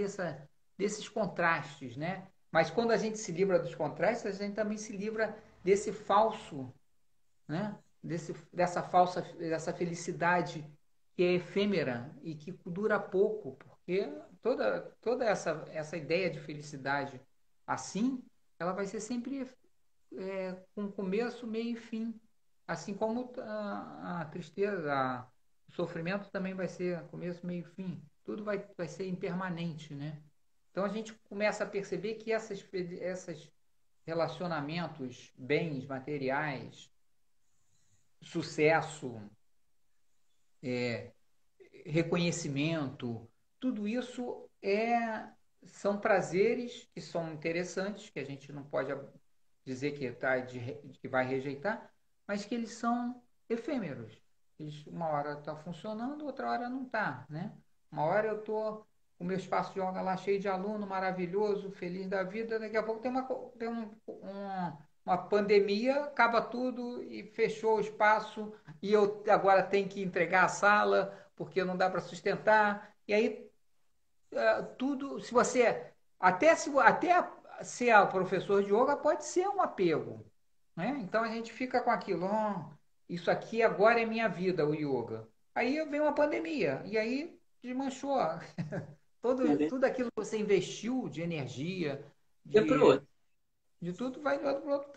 desses contrastes, né? Mas quando a gente se livra dos contrastes, a gente também se livra desse falso, né? Dessa felicidade que é efêmera e que dura pouco, porque toda essa ideia de felicidade assim, ela vai ser sempre com começo, meio e fim. Assim como a tristeza, o sofrimento também vai ser começo, meio e fim. Tudo vai ser impermanente, né? Então a gente começa a perceber que essas relacionamentos, bens materiais, sucesso, reconhecimento, tudo isso são prazeres que são interessantes, que a gente não pode dizer que vai rejeitar, mas que eles são efêmeros. Uma hora está funcionando, outra hora não está, né? Uma hora eu estou o meu espaço de yoga lá cheio de aluno, maravilhoso, feliz da vida. Daqui a pouco uma pandemia, acaba tudo e fechou o espaço e eu agora tenho que entregar a sala porque não dá para sustentar. E aí tudo, se você até ser o professor de yoga pode ser um apego, né? Então a gente fica com aquilo, isso aqui agora é minha vida, o yoga. Aí vem uma pandemia e aí desmanchou É verdade. tudo aquilo que você investiu de energia, E pro de, outro. de tudo vai do outro pro outro.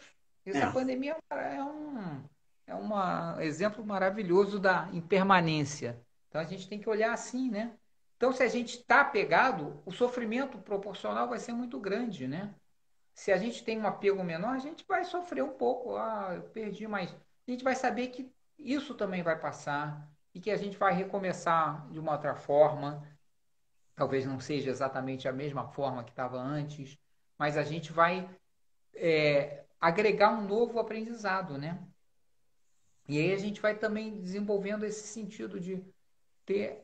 Essa É. pandemia é um exemplo maravilhoso da impermanência. Então a gente tem que olhar assim, né? Então, se a gente está apegado, o sofrimento proporcional vai ser muito grande, né? Se a gente tem um apego menor, a gente vai sofrer um pouco. Eu perdi, mas a gente vai saber que isso também vai passar e que a gente vai recomeçar de uma outra forma. Talvez não seja exatamente a mesma forma que estava antes, mas a gente vai agregar um novo aprendizado, né? E aí a gente vai também desenvolvendo esse sentido de ter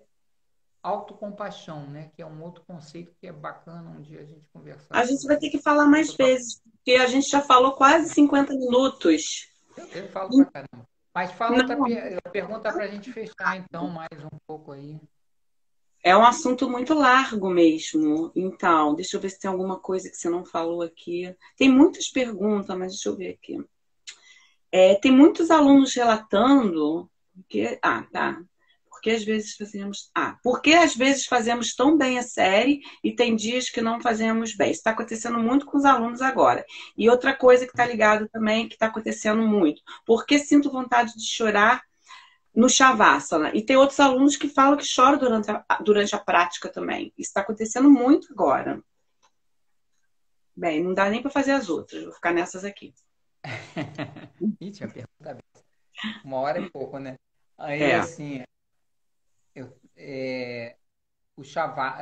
autocompaixão, né? Que é um outro conceito que é bacana um dia a gente conversar A gente vai sobre ter isso. que falar mais vezes, porque a gente já falou quase 50 minutos. Eu falo pra caramba. Mas fala Não, pergunta para a gente fechar então mais um pouco aí. é um assunto muito largo mesmo. Então, deixa eu ver se tem alguma coisa que você não falou aqui. Tem muitas perguntas, mas deixa eu ver aqui. Tem muitos alunos relatando que. Ah, tá. Porque às vezes fazemos tão bem a série e tem dias que não fazemos bem. Isso está acontecendo muito com os alunos agora. E outra coisa que está ligado também, que está acontecendo muito. Porque sinto vontade de chorar no Shavasana. E tem outros alunos que falam que choram durante a prática também. Isso está acontecendo muito agora. Bem, não dá nem para fazer as outras. Vou ficar nessas aqui. Ih, tinha pergunta aberta. Uma hora é pouco, né? Aí, É. assim, eu, o Shavá,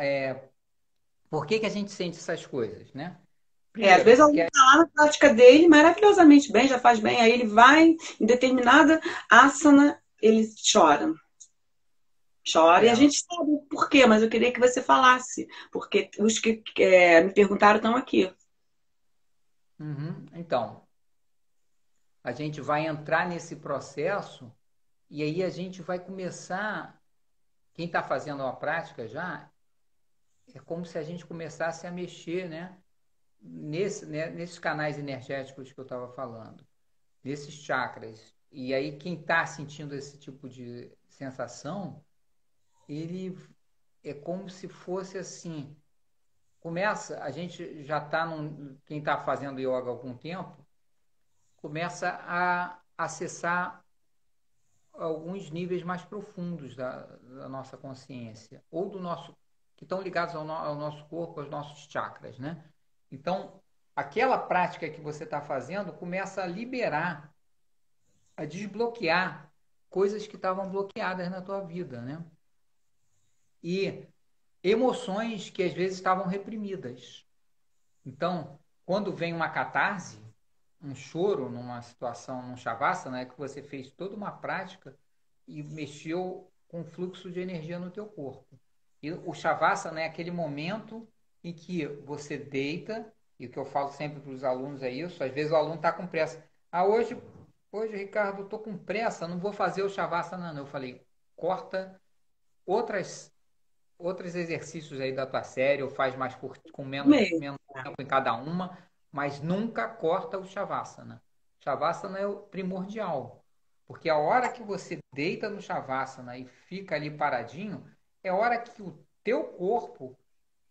por que que a gente sente essas coisas, né? Às Primeiro, vezes o porque aluno está lá na prática dele maravilhosamente bem, já faz bem, aí ele vai em determinada asana, ele chora. Chora e a é, gente sabe o porquê, mas eu queria que você falasse, porque os que me perguntaram estão aqui. então, a gente vai entrar nesse processo e aí a gente vai começar, quem está fazendo a prática já, é como se a gente começasse a mexer, né? Nesses canais energéticos que eu estava falando, nesses chakras. E aí quem está sentindo esse tipo de sensação, ele é como se fosse assim, começa, a gente já está quem está fazendo yoga há algum tempo, começa a acessar alguns níveis mais profundos da nossa consciência, ou do nosso, que estão ligados ao nosso corpo, aos nossos chakras, né? Então, aquela prática que você está fazendo começa a liberar, a desbloquear coisas que estavam bloqueadas na tua vida, né? E emoções que às vezes estavam reprimidas. Então, quando vem uma catarse, um choro numa situação, num shavasana, é que você fez toda uma prática e mexeu com o fluxo de energia no teu corpo. E o shavasana é aquele momento em que você deita, e o que eu falo sempre para os alunos é isso, às vezes o aluno está com pressa. Hoje, Ricardo, estou com pressa, não vou fazer o shavasana não. Eu falei, corta outras outros exercícios aí da tua série, ou faz mais com Mesmo. menos tempo em cada uma, mas nunca corta o Shavasana. Shavasana é o primordial, porque a hora que você deita no Shavasana e fica ali paradinho, é a hora que o teu corpo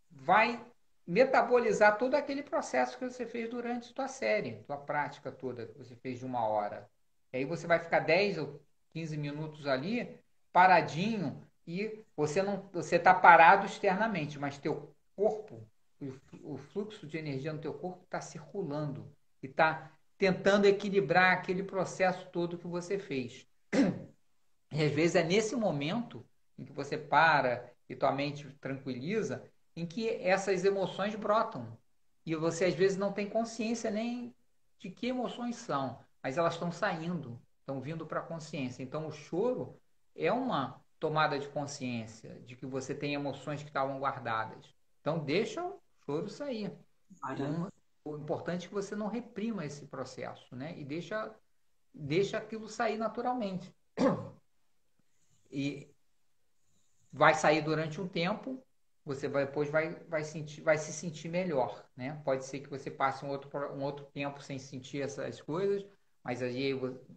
vai metabolizar todo aquele processo que você fez durante a tua série, tua prática toda que você fez de uma hora. E aí você vai ficar 10 ou 15 minutos ali paradinho e você está parado externamente, mas teu corpo, o fluxo de energia no teu corpo está circulando e está tentando equilibrar aquele processo todo que você fez. E às vezes é nesse momento em que você para e tua mente tranquiliza, em que essas emoções brotam. E você às vezes não tem consciência nem de que emoções são, mas elas estão saindo, estão vindo para a consciência. Então o choro é tomada de consciência de que você tem emoções que estavam guardadas. Então, deixa o choro sair. Olha, O importante é que você não reprima esse processo, né? E deixa aquilo sair naturalmente. E vai sair durante um tempo, você depois vai se sentir melhor, né? Pode ser que você passe um outro tempo sem sentir essas coisas, mas aí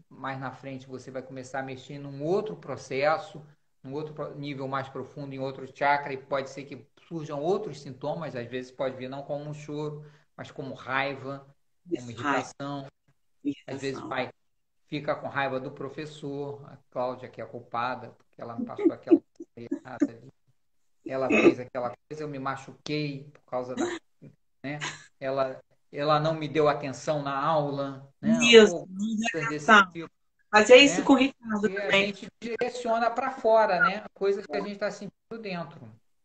mais na frente você vai começar a mexer num outro processo, num outro nível mais profundo, em outro chakra, e pode ser que surjam outros sintomas, às vezes pode vir não como um choro, mas como raiva, como isso, raiva, irritação, às vezes irritação. fica com raiva do professor, a Cláudia que é a culpada, porque ela me passou aquela coisa errada ali. Ela fez aquela coisa, eu me machuquei por causa da, né? Ela, ela não me deu atenção na aula, né? Isso, Ou coisas desse atenção. tipo, Fazer isso né? com o Ricardo E a também. gente direciona para fora, né? Coisas que a gente está sentindo dentro.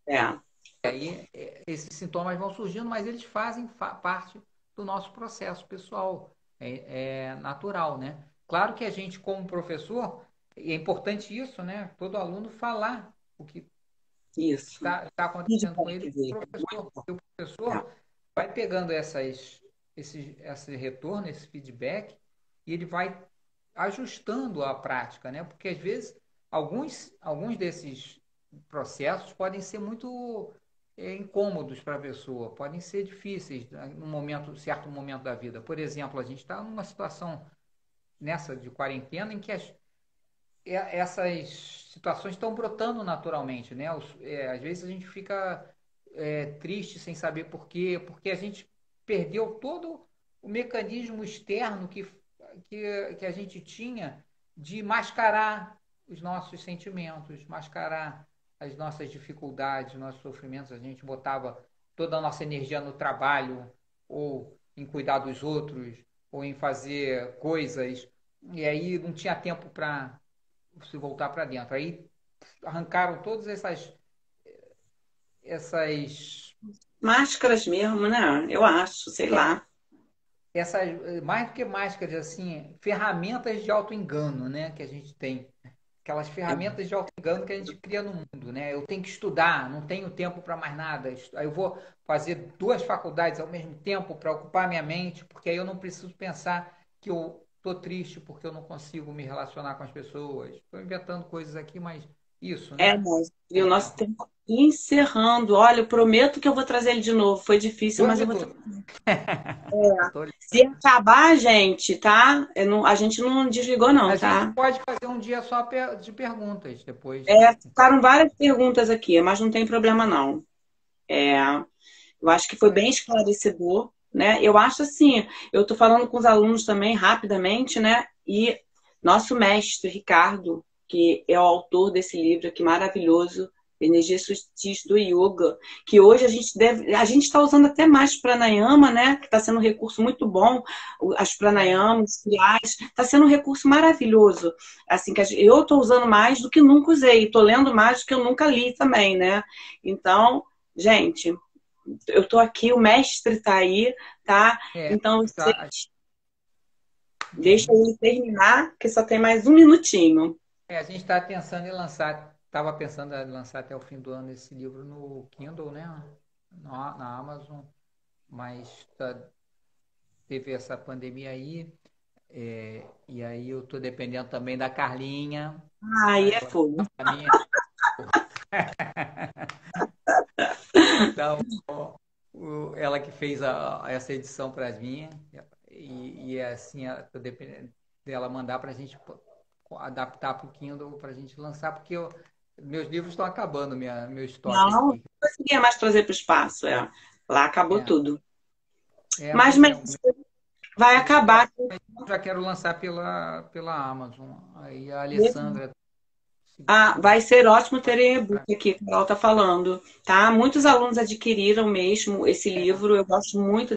É, E aí esses sintomas vão surgindo, mas eles fazem parte do nosso processo pessoal, é natural, né? Claro que a gente, como professor, e é importante isso, né? Todo aluno falar o que isso. está acontecendo com Feedback ele, dele, o é muito professor, bom. porque o professor vai pegando esse retorno, esse feedback, e ele vai ajustando a prática, né? Porque às vezes alguns desses processos podem ser muito incômodos para a pessoa, podem ser difíceis, né, num certo momento da vida. Por exemplo, a gente está numa situação nessa de quarentena em que essas situações estão brotando naturalmente, né? Às vezes a gente fica triste sem saber por quê, porque a gente perdeu todo o mecanismo externo que a gente tinha de mascarar os nossos sentimentos, mascarar as nossas dificuldades, nossos sofrimentos. A gente botava toda a nossa energia no trabalho, ou em cuidar dos outros, ou em fazer coisas, e aí não tinha tempo para se voltar para dentro. Aí arrancaram todas essas Máscaras mesmo, né? Eu acho, sei lá. mais do que máscaras, assim, ferramentas de auto-engano, né, que a gente tem. Aquelas ferramentas de auto-engano que a gente cria no mundo, né? Eu tenho que estudar, não tenho tempo para mais nada. Aí eu vou fazer duas faculdades ao mesmo tempo para ocupar minha mente, porque aí eu não preciso pensar que eu estou triste porque eu não consigo me relacionar com as pessoas. Estou inventando coisas aqui, mas isso, É, né? moço. E o É, nosso tempo encerrando. Olha, eu prometo que eu vou trazer ele de novo. Foi difícil, dois mas eu vou minutos. trazer. Eu tô Se ligado. acabar, gente, tá? A gente não desligou, não, A gente tá? pode fazer um dia só de perguntas depois. Ficaram várias perguntas aqui, mas não tem problema, não. É, eu acho que foi bem esclarecedor, né? Eu acho assim, eu estou falando com os alunos também rapidamente, né? E nosso mestre, Ricardo, que é o autor desse livro aqui maravilhoso, Energia Sutis do Yoga, que hoje a gente está usando até mais pranayama, né? Que está sendo um recurso muito bom, as É, pranayamas, criais, está sendo um recurso maravilhoso. Assim que eu estou usando mais do que nunca usei, estou lendo mais do que eu nunca li também, né? Então, gente, eu tô aqui, o mestre tá aí, tá? é, Então, você tá, deixa uhum. ele terminar, que só tem mais um minutinho. A gente está pensando em lançar, estava pensando em lançar até o fim do ano esse livro no Kindle, né? Na Amazon, mas teve essa pandemia aí, e aí eu estou dependendo também da Carlinha, Aí né? é Vou fogo. dar a minha. Então, ela que fez essa edição para mim, e assim, estou dependendo dela mandar para a gente adaptar para o Kindle, para a gente lançar, porque meus livros estão acabando, meu estoque Não, não aqui. conseguia mais trazer para o espaço. É. Lá acabou É, tudo. Mas, mas vai eu acabar. já quero lançar pela Amazon. Aí a Alessandra Ah, vai ser ótimo ter e-book para aqui, que a Carol tá falando, tá? Muitos alunos adquiriram mesmo esse livro, eu gosto muito